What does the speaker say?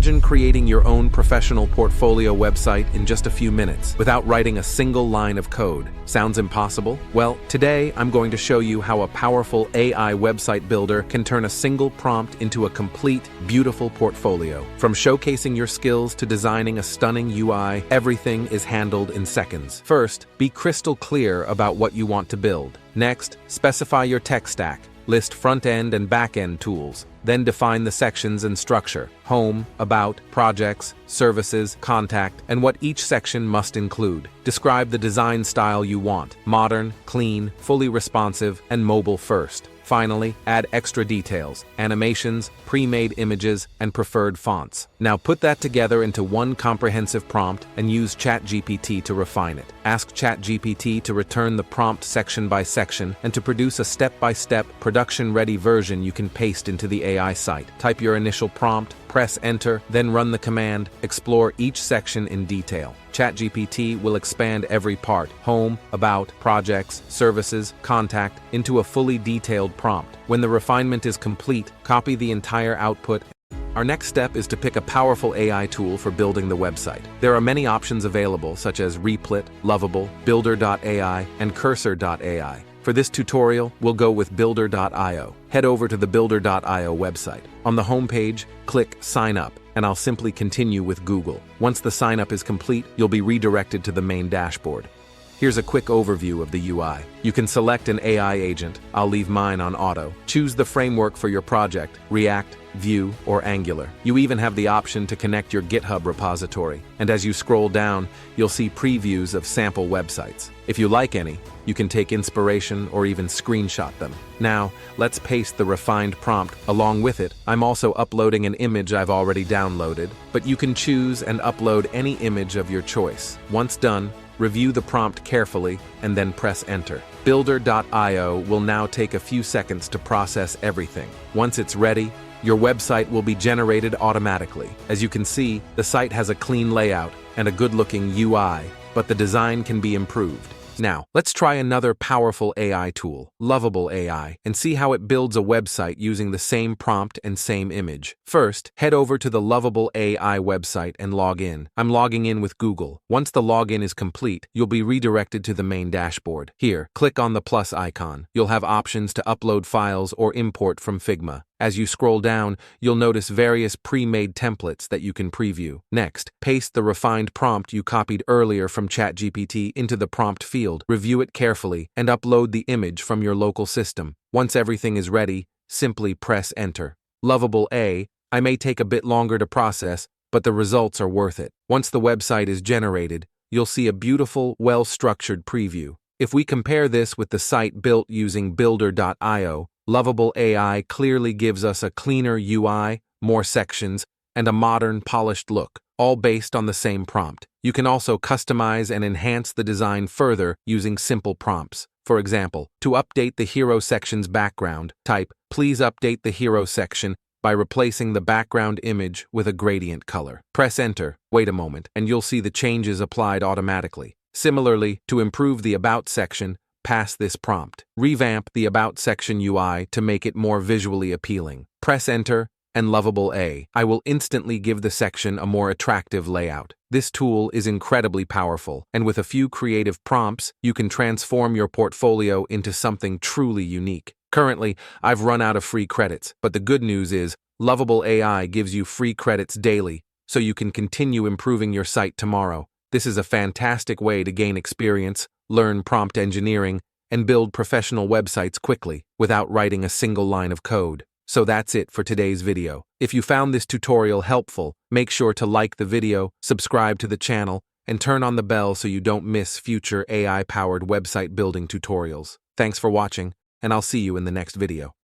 Imagine creating your own professional portfolio website in just a few minutes without writing a single line of code. Sounds impossible? Well, today I'm going to show you how a powerful AI website builder can turn a single prompt into a complete, beautiful portfolio. From showcasing your skills to designing a stunning UI, everything is handled in seconds. First, be crystal clear about what you want to build. Next, specify your tech stack. List front-end and back-end tools. Then define the sections and structure: home, about, projects, services, contact, and what each section must include. Describe the design style you want: modern, clean, fully responsive, and mobile first. Finally, add extra details: animations, pre-made images, and preferred fonts. Now put that together into one comprehensive prompt and use ChatGPT to refine it. Ask ChatGPT to return the prompt section by section and to produce a step-by-step, production-ready version you can paste into the AI site. Type your initial prompt, press enter, then run the command, explore each section in detail. ChatGPT will expand every part: home, about, projects, services, contact, into a fully detailed prompt. When the refinement is complete, copy the entire output. Our next step is to pick a powerful AI tool for building the website. There are many options available, such as Replit, Lovable, Builder.ai, and Cursor.ai. For this tutorial, we'll go with Builder.io. Head over to the Builder.io website. On the homepage, click Sign Up, and I'll simply continue with Google. Once the sign up is complete, you'll be redirected to the main dashboard. Here's a quick overview of the UI. You can select an AI agent. I'll leave mine on auto. Choose the framework for your project: React, Vue, or Angular. You even have the option to connect your GitHub repository. And as you scroll down, you'll see previews of sample websites. If you like any, you can take inspiration or even screenshot them. Now, let's paste the refined prompt. Along with it, I'm also uploading an image I've already downloaded, but you can choose and upload any image of your choice. Once done, review the prompt carefully and then press enter. Builder.io will now take a few seconds to process everything. Once it's ready, your website will be generated automatically. As you can see, the site has a clean layout and a good-looking UI, but the design can be improved. Now, let's try another powerful AI tool, Lovable AI, and see how it builds a website using the same prompt and same image. First, head over to the Lovable AI website and log in. I'm logging in with Google. Once the login is complete, you'll be redirected to the main dashboard. Here, click on the plus icon. You'll have options to upload files or import from Figma. As you scroll down, you'll notice various pre-made templates that you can preview. Next, paste the refined prompt you copied earlier from ChatGPT into the prompt field, review it carefully, and upload the image from your local system. Once everything is ready, simply press enter. Lovable AI may take a bit longer to process, but the results are worth it. Once the website is generated, you'll see a beautiful, well-structured preview. If we compare this with the site built using Builder.io, Lovable AI clearly gives us a cleaner UI, more sections, and a modern, polished look, all based on the same prompt. You can also customize and enhance the design further using simple prompts. For example, to update the hero section's background, type, "Please update the hero section," by replacing the background image with a gradient color. Press enter, wait a moment, and you'll see the changes applied automatically. Similarly, to improve the About section, pass this prompt. Revamp the About section UI to make it more visually appealing. Press enter, and Lovable AI will instantly give the section a more attractive layout. This tool is incredibly powerful, and with a few creative prompts, you can transform your portfolio into something truly unique. Currently, I've run out of free credits, but the good news is, Lovable AI gives you free credits daily, so you can continue improving your site tomorrow. This is a fantastic way to gain experience, learn prompt engineering, and build professional websites quickly without writing a single line of code. So that's it for today's video. If you found this tutorial helpful, make sure to like the video, subscribe to the channel, and turn on the bell so you don't miss future AI-powered website building tutorials. Thanks for watching, and I'll see you in the next video.